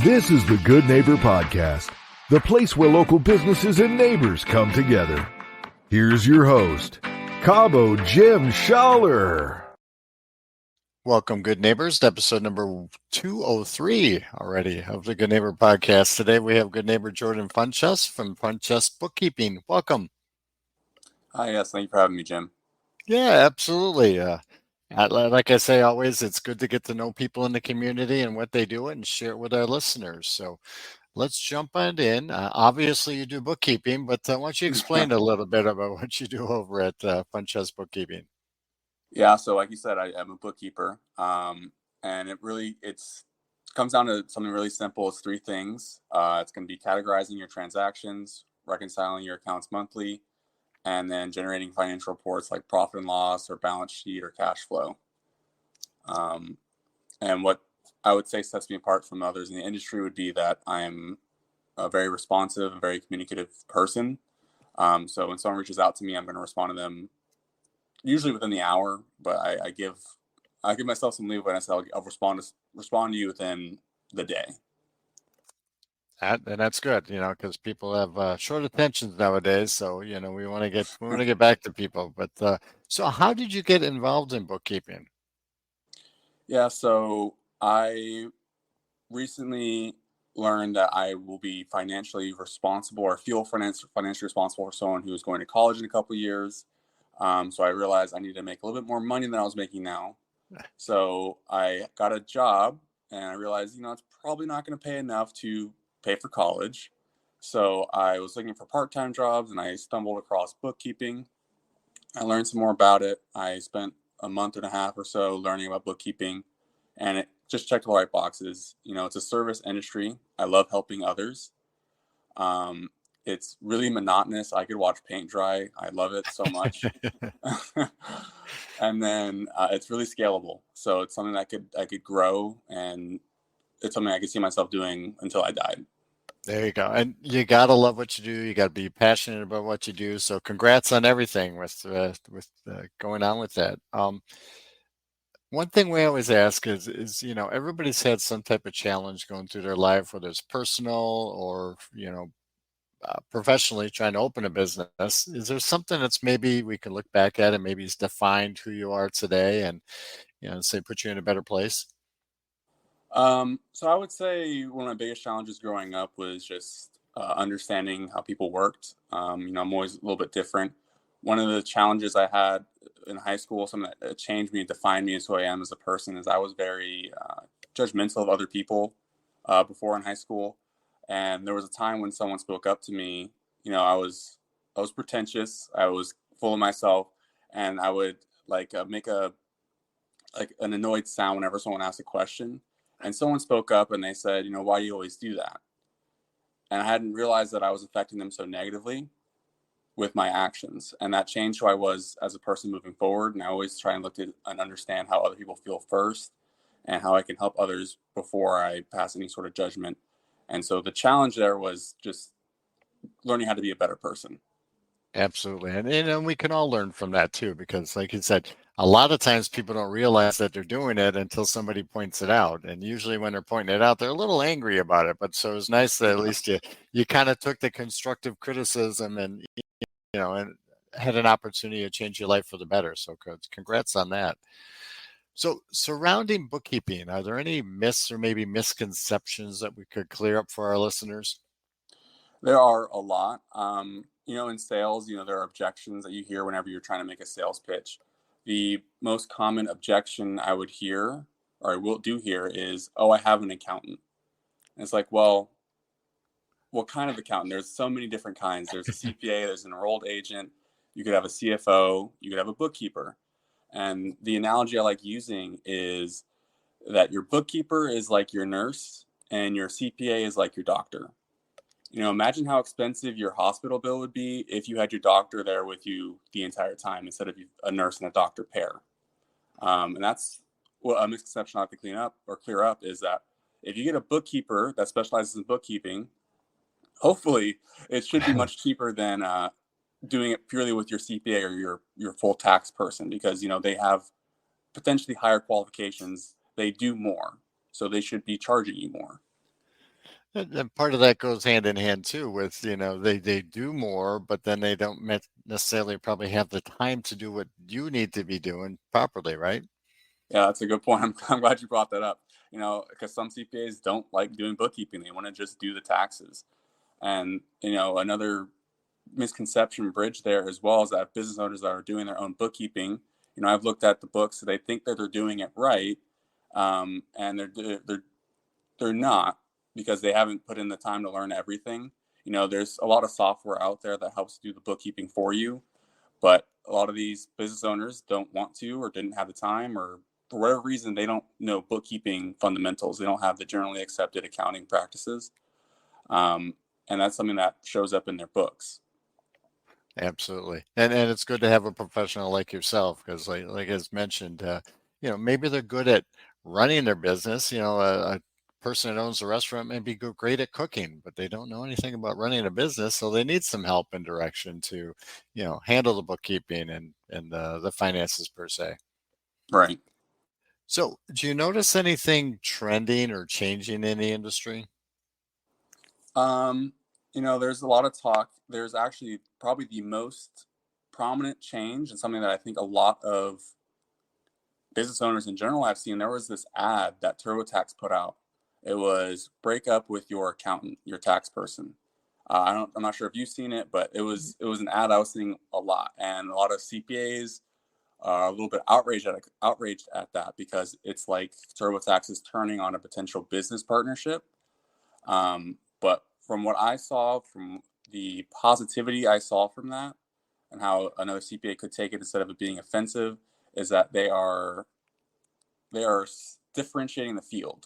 This is the Good Neighbor Podcast, the place where local businesses and neighbors come together. Here's your host, Cabo Jim Schaller. Welcome, good neighbors, to episode number 203 already of the Good Neighbor Podcast. Today we have good neighbor Jordan Funchess from Funchess Bookkeeping. Welcome. Hi, yes, thank you for having me, Jim. Yeah, absolutely. Like I say always, it's good to get to know people in the community and what they do and share it with our listeners. So let's jump on in. Obviously, you do bookkeeping, but why don't you explain a little bit about what you do over at Funchess Bookkeeping? Yeah, so like you said, I'm a bookkeeper, and it comes down to something really simple. It's three things. It's going to be categorizing your transactions, reconciling your accounts monthly, and then generating financial reports like profit and loss or balance sheet or cash flow. And what I would say sets me apart from others in the industry would be that I'm a very responsive and very communicative person. So when someone reaches out to me, I'm going to respond to them usually within the hour, but I give myself some leeway when I say I'll respond to you within the day. And that's good, because people have short attentions nowadays. So, we want to get back to people. But so how did you get involved in bookkeeping? Yeah, so I recently learned that I will be financially responsible or feel financially responsible for someone who is going to college in a couple of years. So I realized I need to make a little bit more money than I was making now. So I got a job and I realized, it's probably not going to pay enough to pay for college. So I was looking for part-time jobs and I stumbled across bookkeeping. I learned some more about it. I spent a month and a half or so learning about bookkeeping, and it just checked the right boxes. It's a service industry. I love helping others. It's really monotonous. I could watch paint dry. I love it so much. And then it's really scalable. So it's something that I could grow, and it's something I could see myself doing until I died. There you go. And you got to love what you do. You got to be passionate about what you do. So congrats on everything with going on with that. One thing we always ask is everybody's had some type of challenge going through their life, whether it's personal or, professionally trying to open a business. Is there something that's maybe we can look back at and maybe it's defined who you are today and, say put you in a better place? So I would say one of my biggest challenges growing up was just understanding how people worked. I'm always a little bit different. One of the challenges I had in high school, something that changed me and defined me as who I am as a person, is I was very judgmental of other people before in high school. And there was a time when someone spoke up to me. I was pretentious. I was full of myself, and I would make an annoyed sound whenever someone asked a question. And someone spoke up and they said, why do you always do that? And I hadn't realized that I was affecting them so negatively with my actions. And that changed who I was as a person moving forward. And I always try and look at and understand how other people feel first and how I can help others before I pass any sort of judgment. And so the challenge there was just learning how to be a better person. Absolutely. And we can all learn from that too, because like you said, a lot of times people don't realize that they're doing it until somebody points it out. And usually when they're pointing it out, they're a little angry about it. But so it's nice that at least you kind of took the constructive criticism and, and had an opportunity to change your life for the better. So congrats on that. So surrounding bookkeeping, are there any myths or maybe misconceptions that we could clear up for our listeners? There are a lot. In sales, there are objections that you hear whenever you're trying to make a sales pitch. The most common objection I would hear, or I will do hear, is, "Oh, I have an accountant." And it's like, well, what kind of accountant? There's so many different kinds. There's a CPA, there's an enrolled agent. You could have a CFO, you could have a bookkeeper. And the analogy I like using is that your bookkeeper is like your nurse and your CPA is like your doctor. Imagine how expensive your hospital bill would be if you had your doctor there with you the entire time instead of a nurse and a doctor pair. And that's what a misconception I have to clear up is that if you get a bookkeeper that specializes in bookkeeping, hopefully it should be much cheaper than doing it purely with your CPA or your full tax person, because they have potentially higher qualifications. They do more, so they should be charging you more. And part of that goes hand in hand too with, they do more, but then they don't necessarily probably have the time to do what you need to be doing properly, right? Yeah, that's a good point. I'm glad you brought that up. Because some CPAs don't like doing bookkeeping; they want to just do the taxes. And another misconception bridge there as well is that business owners that are doing their own bookkeeping. I've looked at the books, so they think that they're doing it right, and they're not, because they haven't put in the time to learn everything. There's a lot of software out there that helps do the bookkeeping for you, but a lot of these business owners don't want to, or didn't have the time, or for whatever reason they don't know bookkeeping fundamentals. They don't have the generally accepted accounting practices, um, and that's something that shows up in their books. Absolutely. And it's good to have a professional like yourself because like as mentioned, maybe they're good at running their business. A person that owns a restaurant may be great at cooking, but they don't know anything about running a business, so they need some help and direction to, handle the bookkeeping and the finances per se. Right. So, do you notice anything trending or changing in the industry? There's a lot of talk. There's actually probably the most prominent change, and something that I think a lot of business owners in general have seen. There was this ad that TurboTax put out. It was break up with your accountant, your tax person. I'm not sure if you've seen it, but it was an ad I was seeing a lot, and a lot of CPAs are a little bit outraged at that, because it's like TurboTax is turning on a potential business partnership. But from what I saw, from the positivity I saw from that, and how another CPA could take it instead of it being offensive, is that they are differentiating the field.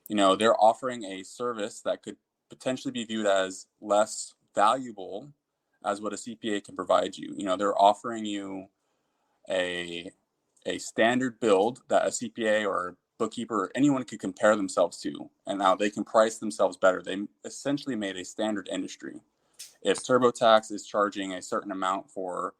They're offering a service that could potentially be viewed as less valuable as what a CPA can provide you. They're offering you a standard build that a CPA or bookkeeper or anyone could compare themselves to, and now they can price themselves better. They essentially made a standard industry. If TurboTax is charging a certain amount for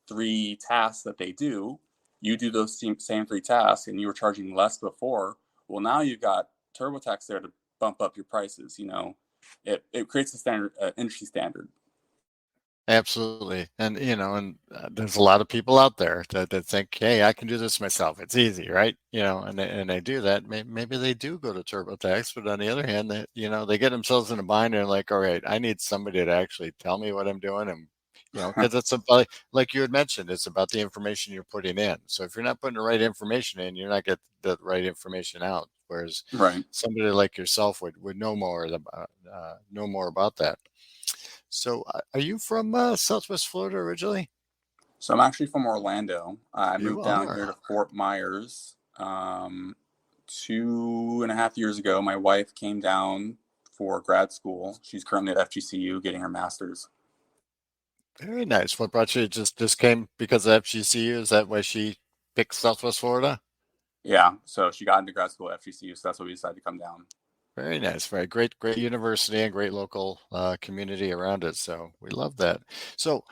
3 tasks that they do, you do those same 3 tasks, and you were charging less before. Well, now you've got TurboTax there to bump up your prices. It creates a standard, industry standard. Absolutely. And there's a lot of people out there that think, hey, I can do this myself. It's easy, right? And they do that. Maybe they do go to TurboTax, but on the other hand, they get themselves in a bind and like, all right, I need somebody to actually tell me what I'm doing. And, because it's like you had mentioned, it's about the information you're putting in. So if you're not putting the right information in, you're not getting the right information out. Whereas Right. somebody like yourself would know more about that. So, are you from Southwest Florida originally? So I'm actually from Orlando. I You moved down are. here to Fort Myers 2.5 years ago. My wife came down for grad school. She's currently at FGCU getting her master's. Very nice. What brought you? Just came because of FGCU? Is that why she picked Southwest Florida? Yeah, so she got into grad school at FGCU, so that's why we decided to come down. Very nice. Very great university and great local community around it. So we love that. So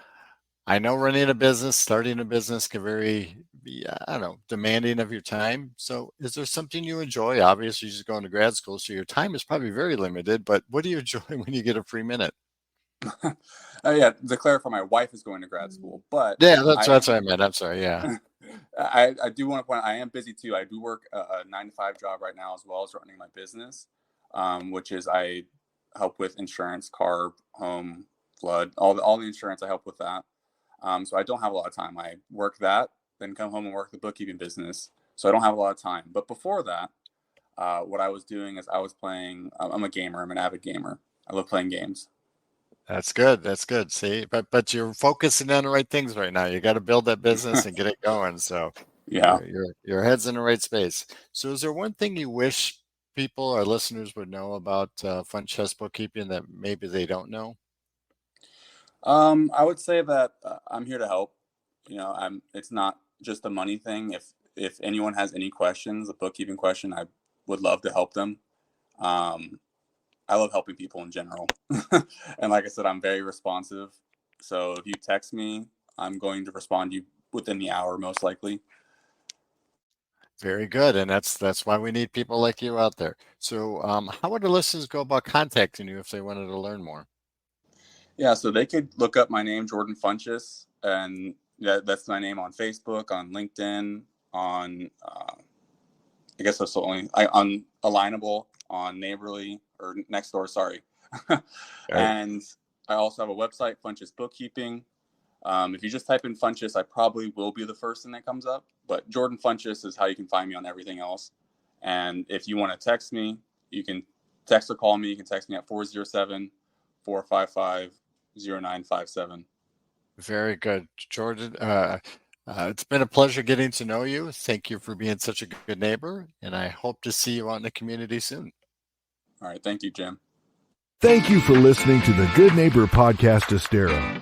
I know running a business, starting a business can be, I don't know, demanding of your time. So is there something you enjoy? Obviously, you're just going to grad school, so your time is probably very limited, but what do you enjoy when you get a free minute? Yeah, to clarify, my wife is going to grad school, but Yeah, I that's am. what I meant. I'm sorry. Yeah. I do want to point out I am busy too. I do work a 9 to 5 job right now, as well as running my business, which is I help with insurance, car, home, flood, all the insurance. I help with that. So I don't have a lot of time. I work that, then come home and work the bookkeeping business. So I don't have a lot of time. But before that, what I was doing is I was playing. I'm a gamer. I'm an avid gamer. I love playing games. That's good. That's good. See, but you're focusing on the right things right now. You got to build that business and get it going. So Yeah. your head's in the right space. So is there one thing you wish people or listeners would know about Funchess bookkeeping that maybe they don't know? I would say that I'm here to help. It's not just a money thing. If anyone has any questions, a bookkeeping question, I would love to help them. Um, I love helping people in general, and like I said, I'm very responsive. So if you text me, I'm going to respond to you within the hour, most likely. Very good. And that's why we need people like you out there. So how would the listeners go about contacting you if they wanted to learn more? Yeah, so they could look up my name, Jordan Funchess, and that's my name on Facebook, on LinkedIn, on I guess that's the only on Alignable, on Neighborly or Nextdoor, sorry. And I also have a website, Funchess Bookkeeping. If you just type in Funchess, I probably will be the first thing that comes up. But Jordan Funchess is how you can find me on everything else. And if you want to text me, you can text or call me. You can text me at 407-455-0957. Very good, Jordan. It's been a pleasure getting to know you. Thank you for being such a good neighbor, and I hope to see you out in the community soon. All right. Thank you, Jim. Thank you for listening to the Good Neighbor Podcast Estero.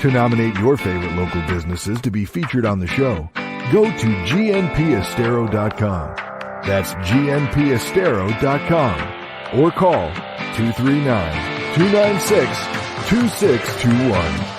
To nominate your favorite local businesses to be featured on the show, go to gnpestero.com. That's gnpestero.com or call 239-296-2621.